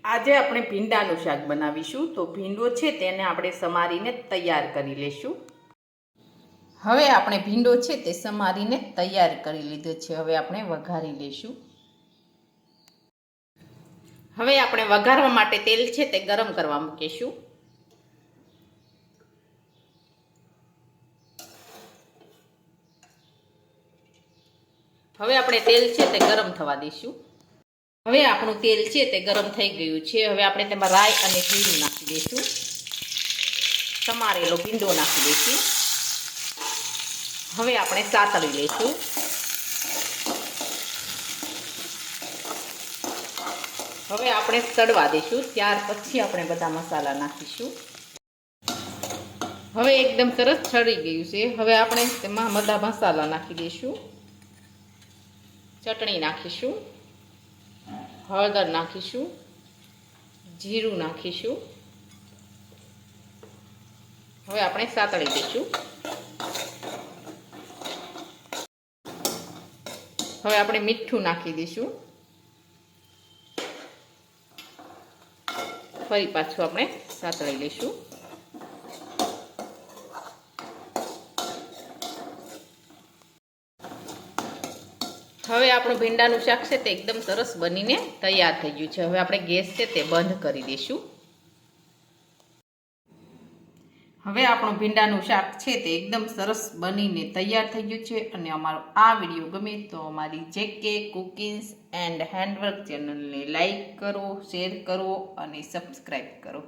આજે આપણે ભીંડાનું શાક બનાવીશું। તો ભીંડો છે તેને આપણે સમારીને તૈયાર કરી લેશું। હવે આપણે ભીંડો છે તે સમારીને તૈયાર કરી લીધો છે। હવે આપણે વઘારી લેશું। હવે આપણે વઘારવા માટે તેલ છે તે ગરમ કરવા મૂકીશું। હવે આપણે તેલ છે તે ગરમ થવા દઈશું। હવે આપણું તેલ છે તે ગરમ થઈ ગયું છે। હવે આપણે તેમાં રાઈ અને જીરું નાખી દઈશું। સમારેલો ભીંડો નાખી દઈશું। હવે આપણે સાતળી લઈશું। હવે આપણે સડવા દઈશું। ત્યાર પછી આપણે બધા મસાલા નાખીશું। હવે એકદમ સરસ સડી ગયું છે। હવે આપણે તેમાં બધા મસાલા નાખી દઈશું। ચટણી નાખીશું, હળદર નાખીશું, જીરું નાખીશું। હવે આપણે સાતળી દઈશું। હવે આપણે મીઠું નાખી દઈશું। ફરી પાછું આપણે સાતળી લઈશું। હવે આપણું ભીંડાનું શાક છે તે એકદમ સરસ બનીને તૈયાર થઈ ગયું છે। હવે આપણે ગેસ છે તે બંધ કરી દઈશું। હવે આપણું ભીંડાનું શાક છે તે એકદમ સરસ બનીને તૈયાર થઈ ગયું છે। અને અમારો આ વિડીયો ગમે તો અમારી JK કુકિંગ્સ એન્ડ હેન્ડવર્ક ચેનલને લાઈક કરો, શેર કરો અને સબસ્ક્રાઈબ કરો।